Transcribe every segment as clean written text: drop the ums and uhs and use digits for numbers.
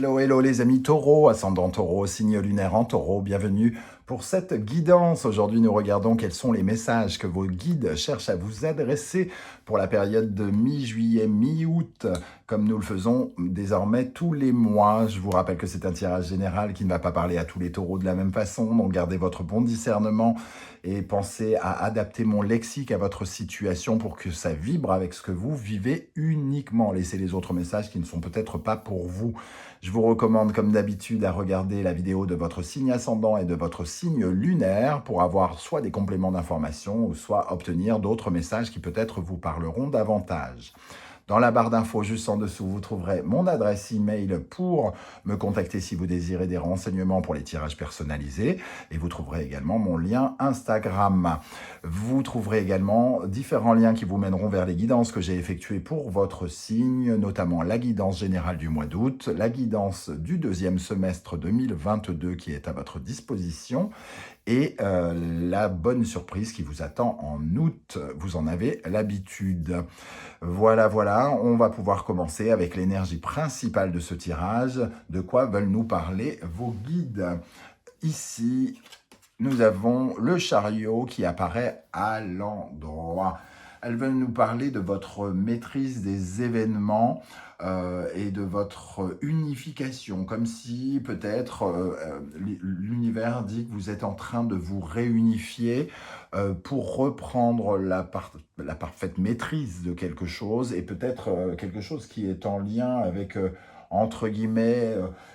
Hello, hello les amis taureaux, ascendant taureau, signe lunaire en taureau, bienvenue pour cette guidance. Aujourd'hui, nous regardons quels sont les messages que vos guides cherchent à vous adresser pour la période de mi-juillet, mi-août, comme nous le faisons désormais tous les mois. Je vous rappelle que c'est un tirage général qui ne va pas parler à tous les taureaux de la même façon, donc gardez votre bon discernement et pensez à adapter mon lexique à votre situation pour que ça vibre avec ce que vous vivez uniquement. Laissez les autres messages qui ne sont peut-être pas pour vous. Je vous recommande comme d'habitude à regarder la vidéo de votre signe ascendant et de votre signe lunaire pour avoir soit des compléments d'information ou soit obtenir d'autres messages qui peut-être vous parleront davantage. Dans la barre d'infos juste en dessous, vous trouverez mon adresse email pour me contacter si vous désirez des renseignements pour les tirages personnalisés. Et vous trouverez également mon lien Instagram. Vous trouverez également différents liens qui vous mèneront vers les guidances que j'ai effectuées pour votre signe, notamment la guidance générale du mois d'août, la guidance du deuxième semestre 2022 qui est à votre disposition et la bonne surprise qui vous attend en août. Vous en avez l'habitude. Voilà, on va pouvoir commencer avec l'énergie principale de ce tirage. De quoi veulent nous parler vos guides? Ici, nous avons le chariot qui apparaît à l'endroit. Elles veulent nous parler de votre maîtrise des événements et de votre unification, comme si peut-être l'univers dit que vous êtes en train de vous réunifier pour reprendre la parfaite maîtrise de quelque chose et peut-être quelque chose qui est en lien avec entre guillemets,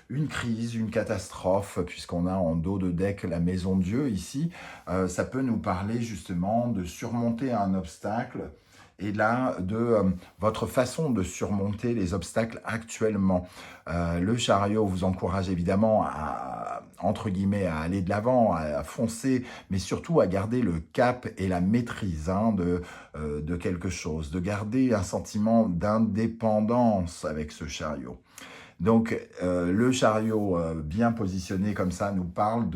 une crise, une catastrophe, puisqu'on a en dos de deck la maison de Dieu ici, ça peut nous parler justement de surmonter un obstacle et là, de votre façon de surmonter les obstacles actuellement. Le chariot vous encourage évidemment à, entre guillemets, à aller de l'avant, à foncer, mais surtout à garder le cap et la maîtrise de quelque chose, de garder un sentiment d'indépendance avec ce chariot. Donc, le chariot bien positionné comme ça nous parle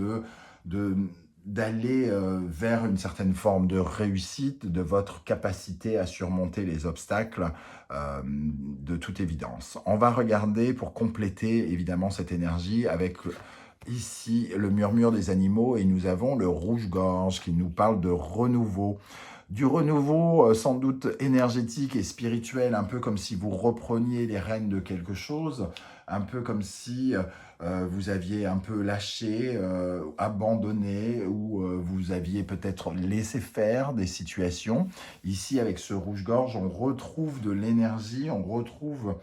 d'aller vers une certaine forme de réussite, de votre capacité à surmonter les obstacles, de toute évidence. On va regarder pour compléter évidemment cette énergie avec ici le murmure des animaux et nous avons le rouge-gorge qui nous parle de renouveau. Du renouveau sans doute énergétique et spirituel, un peu comme si vous repreniez les rênes de quelque chose, un peu comme si vous aviez un peu lâché, abandonné, ou vous aviez peut-être laissé faire des situations. Ici, avec ce rouge-gorge, on retrouve de l'énergie, on retrouve,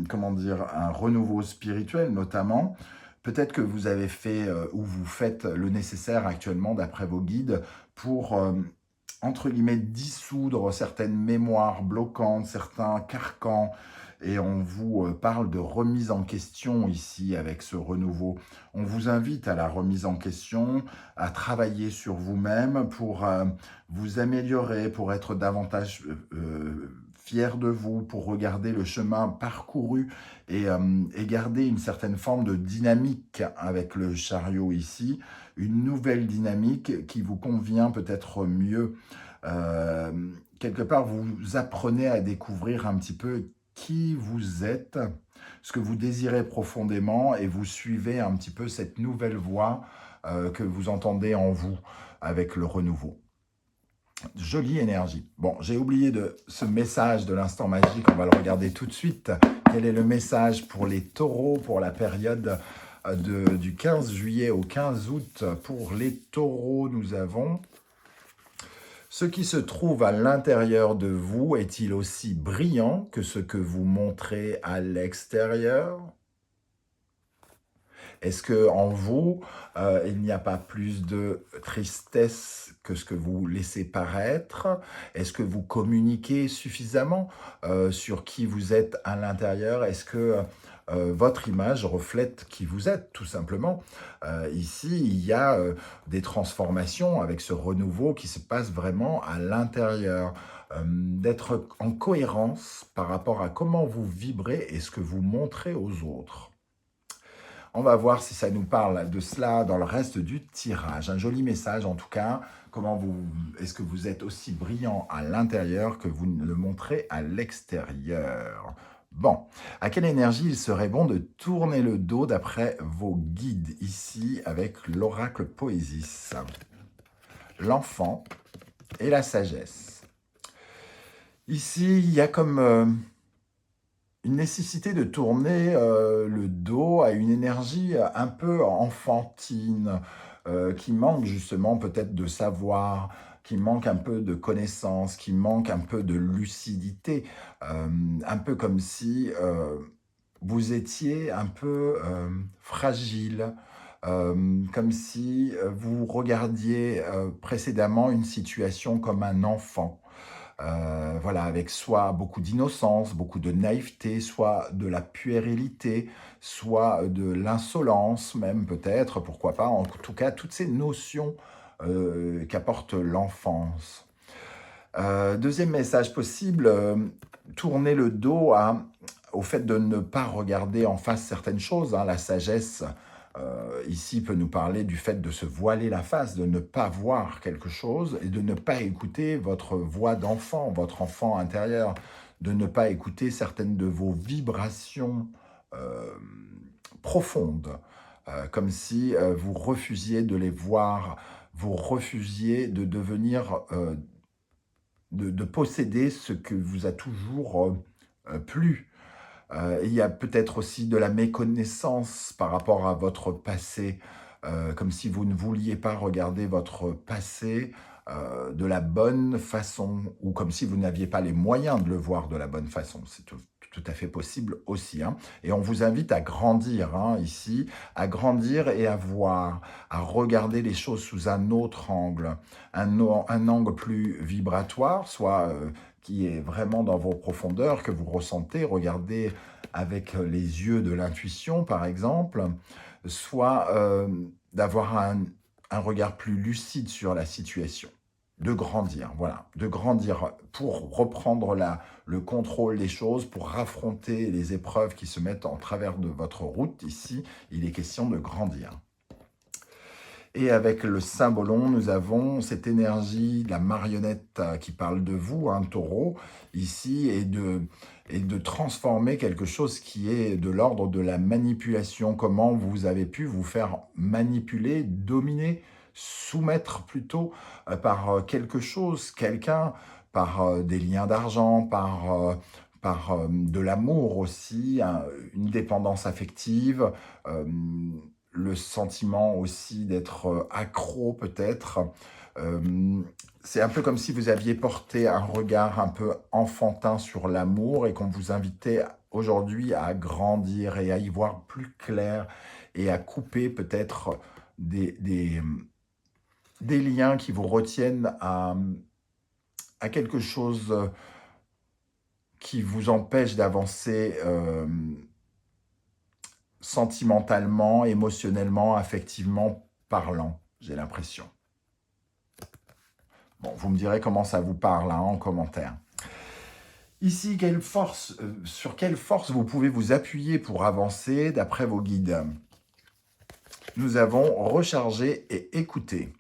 comment dire, un renouveau spirituel notamment. Peut-être que vous avez fait ou vous faites le nécessaire actuellement, d'après vos guides, pour entre guillemets, dissoudre certaines mémoires bloquantes, certains carcans, et on vous parle de remise en question ici avec ce renouveau. On vous invite à la remise en question, à travailler sur vous-même pour vous améliorer, pour être davantage fier de vous, pour regarder le chemin parcouru et garder une certaine forme de dynamique avec le chariot ici, une nouvelle dynamique qui vous convient peut-être mieux. Quelque part, vous apprenez à découvrir un petit peu qui vous êtes, ce que vous désirez profondément et vous suivez un petit peu cette nouvelle voix que vous entendez en vous avec le renouveau. Jolie énergie. Bon, j'ai oublié ce message de l'instant magique, on va le regarder tout de suite. Quel est le message pour les taureaux pour la période du 15 juillet au 15 août? Pour les taureaux, nous avons... Ce qui se trouve à l'intérieur de vous est-il aussi brillant que ce que vous montrez à l'extérieur? Est-ce qu'en vous, il n'y a pas plus de tristesse que ce que vous laissez paraître? Est-ce que vous communiquez suffisamment sur qui vous êtes à l'intérieur? Est-ce que votre image reflète qui vous êtes, tout simplement? Ici, il y a des transformations avec ce renouveau qui se passe vraiment à l'intérieur. D'être en cohérence par rapport à comment vous vibrez et ce que vous montrez aux autres. On va voir si ça nous parle de cela dans le reste du tirage. Un joli message en tout cas. Est-ce que vous êtes aussi brillant à l'intérieur que vous ne le montrez à l'extérieur? Bon, à quelle énergie il serait bon de tourner le dos d'après vos guides ici avec l'oracle Poésis? L'enfant et la sagesse. Ici, il y a comme une nécessité de tourner le dos à une énergie un peu enfantine, qui manque justement peut-être de savoir, qui manque un peu de connaissance, qui manque un peu de lucidité, un peu comme si vous étiez un peu fragile, comme si vous regardiez précédemment une situation comme un enfant. Voilà, avec soit beaucoup d'innocence, beaucoup de naïveté, soit de la puérilité, soit de l'insolence même peut-être, pourquoi pas, en tout cas toutes ces notions qu'apporte l'enfance. Deuxième message possible, tourner le dos au fait de ne pas regarder en face certaines choses, hein. La sagesse, ici, peut nous parler du fait de se voiler la face, de ne pas voir quelque chose et de ne pas écouter votre voix d'enfant, votre enfant intérieur, de ne pas écouter certaines de vos vibrations euh, profondes, comme si vous refusiez de les voir, vous refusiez de devenir de posséder ce que vous a toujours plu. Il y a peut-être aussi de la méconnaissance par rapport à votre passé, comme si vous ne vouliez pas regarder votre passé de la bonne façon, ou comme si vous n'aviez pas les moyens de le voir de la bonne façon. C'est tout à fait possible aussi, hein. Et on vous invite à grandir, hein, ici, à grandir et à voir, à regarder les choses sous un autre angle, un angle plus vibratoire, soit qui est vraiment dans vos profondeurs, que vous ressentez, regardez avec les yeux de l'intuition, par exemple, soit d'avoir un regard plus lucide sur la situation, de grandir, voilà, de grandir pour reprendre le contrôle des choses, pour affronter les épreuves qui se mettent en travers de votre route. Ici, il est question de grandir. Et avec le symbolon, nous avons cette énergie, la marionnette qui parle de vous, un taureau, ici, et de transformer quelque chose qui est de l'ordre de la manipulation. Comment vous avez pu vous faire manipuler, dominer, soumettre plutôt par quelque chose, quelqu'un, par des liens d'argent, par de l'amour aussi, hein, une dépendance affective, euh, le sentiment aussi d'être accro peut-être. C'est un peu comme si vous aviez porté un regard un peu enfantin sur l'amour et qu'on vous invitait aujourd'hui à grandir et à y voir plus clair et à couper peut-être des liens qui vous retiennent à quelque chose qui vous empêche d'avancer sentimentalement, émotionnellement, affectivement parlant, j'ai l'impression. Bon, vous me direz comment ça vous parle hein, en commentaire. Ici, sur quelle force vous pouvez vous appuyer pour avancer d'après vos guides? Nous avons recharger et écouter.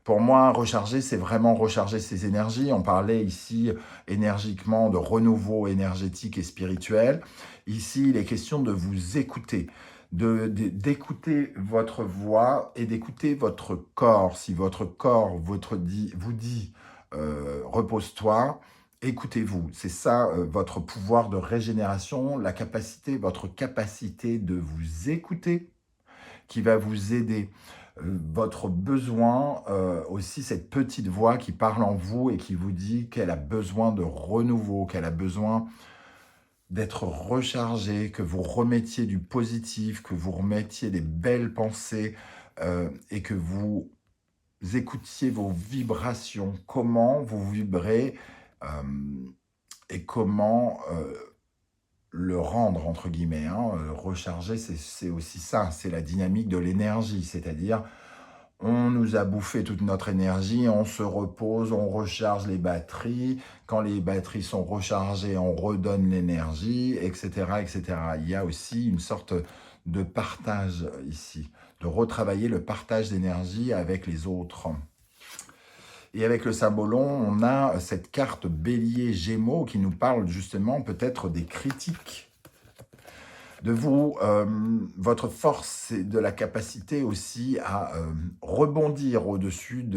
Pour moi, recharger, c'est vraiment recharger ses énergies. On parlait ici énergiquement de renouveau énergétique et spirituel. Ici, il est question de vous écouter, d'écouter votre voix et d'écouter votre corps. Si votre corps vous dit repose-toi, écoutez-vous. C'est ça votre pouvoir de régénération, votre capacité de vous écouter qui va vous aider. Votre besoin, aussi cette petite voix qui parle en vous et qui vous dit qu'elle a besoin de renouveau, qu'elle a besoin d'être rechargée, que vous remettiez du positif, que vous remettiez des belles pensées et que vous écoutiez vos vibrations, comment vous vibrez et comment le rendre, entre guillemets, hein. Recharger, c'est aussi ça, c'est la dynamique de l'énergie, c'est-à-dire on nous a bouffé toute notre énergie, on se repose, on recharge les batteries, quand les batteries sont rechargées, on redonne l'énergie, etc., etc. Il y a aussi une sorte de partage ici, de retravailler le partage d'énergie avec les autres. Et avec le sabolon, on a cette carte bélier gémeaux qui nous parle justement peut-être des critiques de vous, votre force et de la capacité aussi à rebondir au-dessus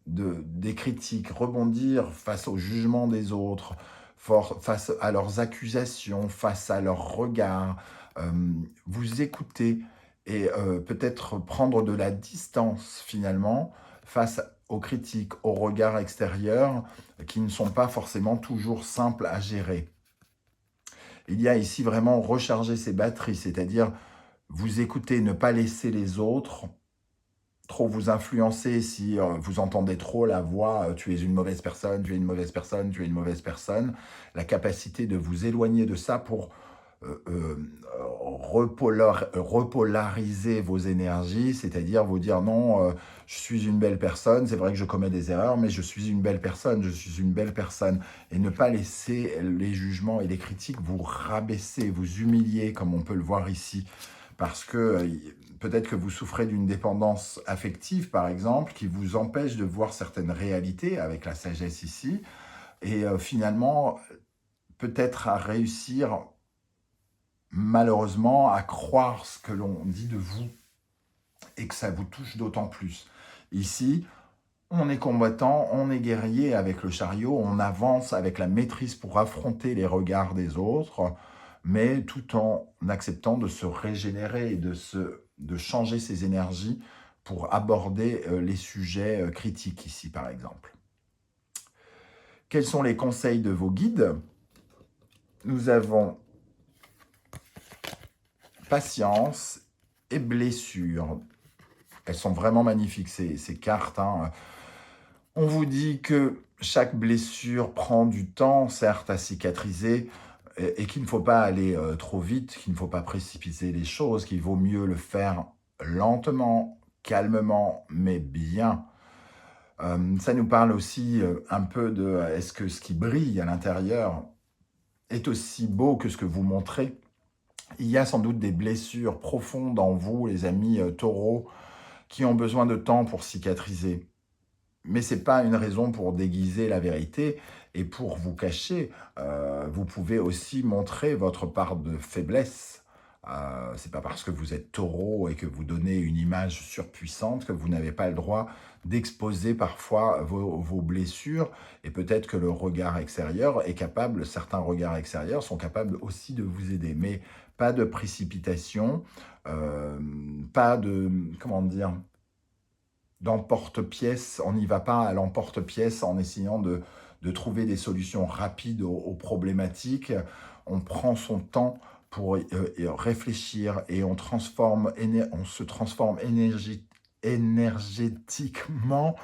des critiques, rebondir face au jugement des autres, face à leurs accusations, face à leurs regards, euh, vous écouter et peut-être prendre de la distance finalement face aux critiques, aux regards extérieurs qui ne sont pas forcément toujours simples à gérer. Il y a ici vraiment recharger ses batteries, c'est-à-dire vous écouter, ne pas laisser les autres trop vous influencer si vous entendez trop la voix tu es une mauvaise personne, tu es une mauvaise personne, tu es une mauvaise personne. La capacité de vous éloigner de ça pour repolariser vos énergies, c'est-à-dire vous dire non, je suis une belle personne, c'est vrai que je commets des erreurs, mais je suis une belle personne, je suis une belle personne. Et ne pas laisser les jugements et les critiques vous rabaisser, vous humilier, comme on peut le voir ici. Parce que peut-être que vous souffrez d'une dépendance affective, par exemple, qui vous empêche de voir certaines réalités, avec la sagesse ici, et finalement, peut-être à réussir, malheureusement, à croire ce que l'on dit de vous, et que ça vous touche d'autant plus. Ici, on est combattant, on est guerrier avec le chariot, on avance avec la maîtrise pour affronter les regards des autres, mais tout en acceptant de se régénérer et de changer ses énergies pour aborder les sujets critiques ici, par exemple. Quels sont les conseils de vos guides? Nous avons patience et blessure. Elles sont vraiment magnifiques, ces cartes, hein. On vous dit que chaque blessure prend du temps, certes, à cicatriser, et qu'il ne faut pas aller trop vite, qu'il ne faut pas précipiter les choses, qu'il vaut mieux le faire lentement, calmement, mais bien. Ça nous parle aussi un peu de est-ce que ce qui brille à l'intérieur est aussi beau que ce que vous montrez? Il y a sans doute des blessures profondes en vous, les amis taureaux, qui ont besoin de temps pour cicatriser. Mais ce n'est pas une raison pour déguiser la vérité et pour vous cacher. Vous pouvez aussi montrer votre part de faiblesse. Ce n'est pas parce que vous êtes taureau et que vous donnez une image surpuissante que vous n'avez pas le droit d'exposer parfois vos blessures. Et peut-être que le regard extérieur est capable, certains regards extérieurs sont capables aussi de vous aider. Mais pas de précipitation, pas de, comment dire, d'emporte-pièce, on n'y va pas à l'emporte-pièce en essayant de trouver des solutions rapides aux problématiques. On prend son temps pour réfléchir et on se transforme énergétiquement,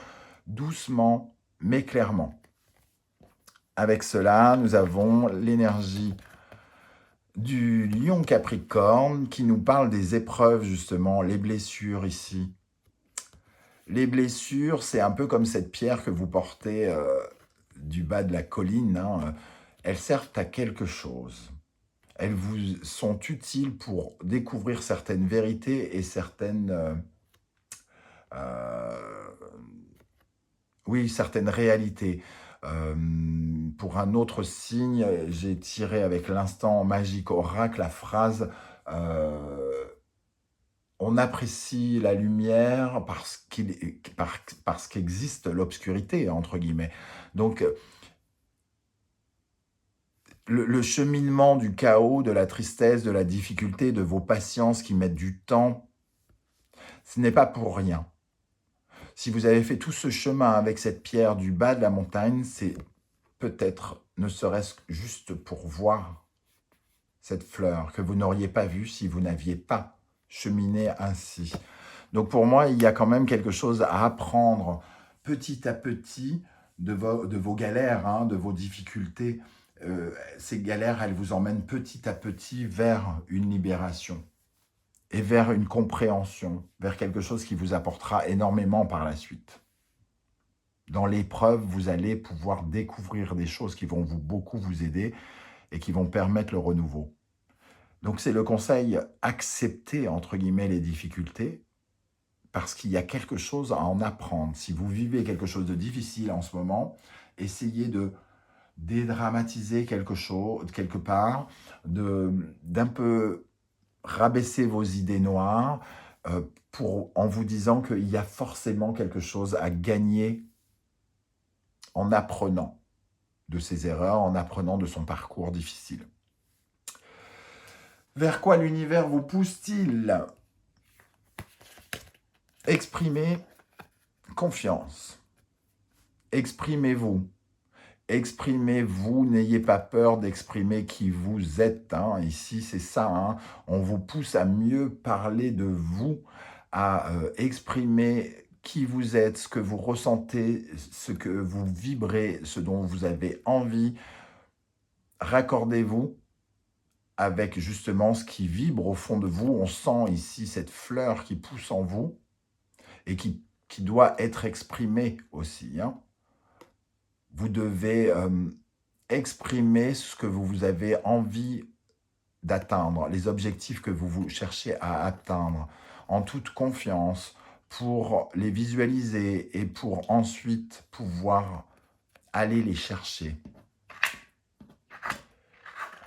doucement, mais clairement. Avec cela, nous avons l'énergie du lion Capricorne qui nous parle des épreuves, justement, les blessures ici. Les blessures, c'est un peu comme cette pierre que vous portez du bas de la colline, hein. Elles servent à quelque chose. Elles vous sont utiles pour découvrir certaines vérités et certaines réalités. Pour un autre signe, j'ai tiré avec l'instant magique oracle la phrase on apprécie la lumière parce qu'existe l'obscurité, entre guillemets. Donc, le cheminement du chaos, de la tristesse, de la difficulté, de vos patiences qui mettent du temps, ce n'est pas pour rien. Si vous avez fait tout ce chemin avec cette pierre du bas de la montagne, c'est peut-être, ne serait-ce que juste pour voir cette fleur que vous n'auriez pas vue si vous n'aviez pas cheminer ainsi. Donc pour moi, il y a quand même quelque chose à apprendre petit à petit de vos galères, hein, de vos difficultés. Ces galères, elles vous emmènent petit à petit vers une libération et vers une compréhension, vers quelque chose qui vous apportera énormément par la suite. Dans l'épreuve, vous allez pouvoir découvrir des choses qui vont beaucoup vous aider et qui vont permettre le renouveau. Donc c'est le conseil, accepter entre guillemets les difficultés, parce qu'il y a quelque chose à en apprendre. Si vous vivez quelque chose de difficile en ce moment, essayez de dédramatiser quelque chose, quelque part, d'un peu rabaisser vos idées noires en vous disant qu'il y a forcément quelque chose à gagner en apprenant de ses erreurs, en apprenant de son parcours difficile. Vers quoi l'univers vous pousse-t-il? Exprimez confiance. Exprimez-vous. Exprimez-vous, n'ayez pas peur d'exprimer qui vous êtes. Hein. Ici, c'est ça. Hein. On vous pousse à mieux parler de vous, à exprimer qui vous êtes, ce que vous ressentez, ce que vous vibrez, ce dont vous avez envie. Raccordez-vous avec justement ce qui vibre au fond de vous. On sent ici cette fleur qui pousse en vous et qui doit être exprimée aussi. Hein. Vous devez exprimer ce que vous avez envie d'atteindre, les objectifs que vous cherchez à atteindre, en toute confiance, pour les visualiser et pour ensuite pouvoir aller les chercher.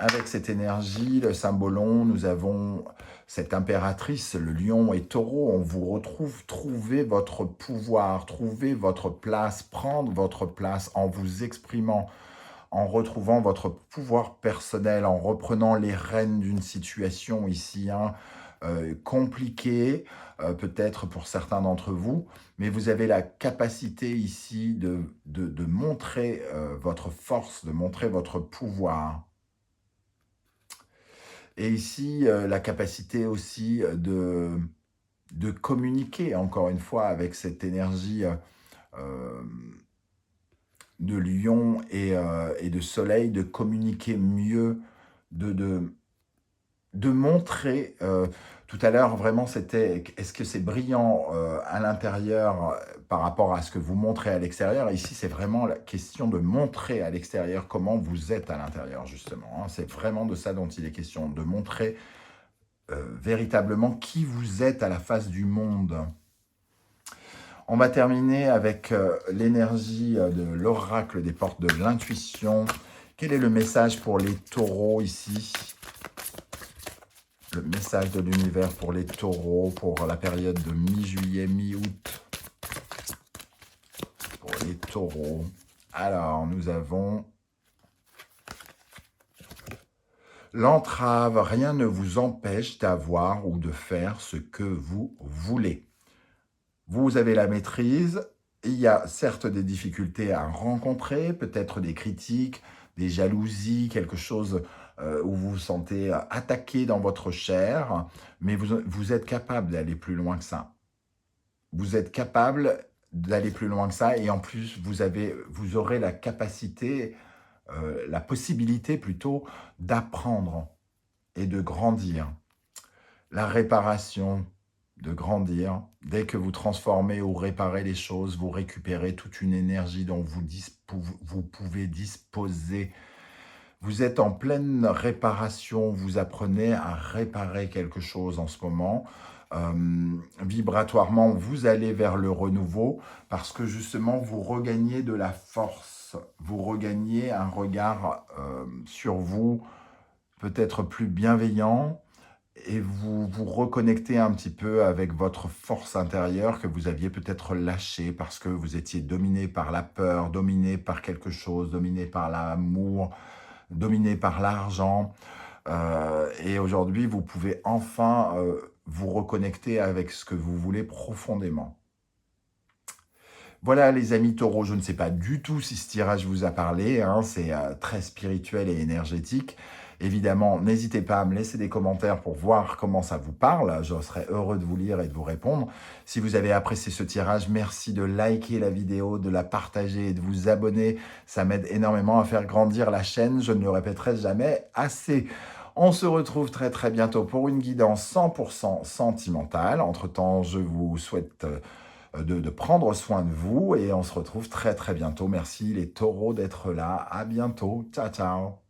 Avec cette énergie, le symbolon, nous avons cette impératrice, le lion et taureau. On vous retrouve, trouvez votre pouvoir, trouvez votre place, prendre votre place en vous exprimant, en retrouvant votre pouvoir personnel, en reprenant les rênes d'une situation ici, hein, compliquée, peut-être pour certains d'entre vous, mais vous avez la capacité ici de montrer votre force, de montrer votre pouvoir. Et ici, la capacité aussi de communiquer, encore une fois, avec cette énergie de lion et de soleil, de communiquer mieux, de montrer. Tout à l'heure, vraiment, c'était, est-ce que c'est brillant à l'intérieur par rapport à ce que vous montrez à l'extérieur? Ici, c'est vraiment la question de montrer à l'extérieur comment vous êtes à l'intérieur, justement. Hein. C'est vraiment de ça dont il est question, de montrer véritablement qui vous êtes à la face du monde. On va terminer avec l'énergie de l'oracle des portes de l'intuition. Quel est le message pour les taureaux ici? Le message de l'univers pour les taureaux, pour la période de mi-juillet, mi-août. Pour les taureaux. Alors, nous avons l'entrave. Rien ne vous empêche d'avoir ou de faire ce que vous voulez. Vous avez la maîtrise. Il y a certes des difficultés à rencontrer, peut-être des critiques, des jalousies, quelque chose où vous vous sentez attaqué dans votre chair, mais vous êtes capable d'aller plus loin que ça. Vous êtes capable d'aller plus loin que ça, et en plus, vous aurez la capacité, la possibilité plutôt, d'apprendre et de grandir. La réparation, de grandir. Dès que vous transformez ou réparez les choses, vous récupérez toute une énergie dont vous pouvez disposer. Vous êtes en pleine réparation, vous apprenez à réparer quelque chose en ce moment. Vibratoirement, vous allez vers le renouveau parce que justement, vous regagnez de la force. Vous regagnez un regard sur vous, peut-être plus bienveillant, et vous vous reconnectez un petit peu avec votre force intérieure que vous aviez peut-être lâchée parce que vous étiez dominé par la peur, dominé par quelque chose, dominé par l'amour, dominé par l'argent. Et aujourd'hui, vous pouvez enfin vous reconnecter avec ce que vous voulez profondément. Voilà les amis taureaux, je ne sais pas du tout si ce tirage vous a parlé, hein, c'est très spirituel et énergétique. Évidemment, n'hésitez pas à me laisser des commentaires pour voir comment ça vous parle. Je serai heureux de vous lire et de vous répondre. Si vous avez apprécié ce tirage, merci de liker la vidéo, de la partager et de vous abonner. Ça m'aide énormément à faire grandir la chaîne. Je ne le répéterai jamais assez. On se retrouve très très bientôt pour une guidance 100% sentimentale. Entre-temps, je vous souhaite de prendre soin de vous et on se retrouve très très bientôt. Merci les taureaux d'être là. À bientôt. Ciao, ciao.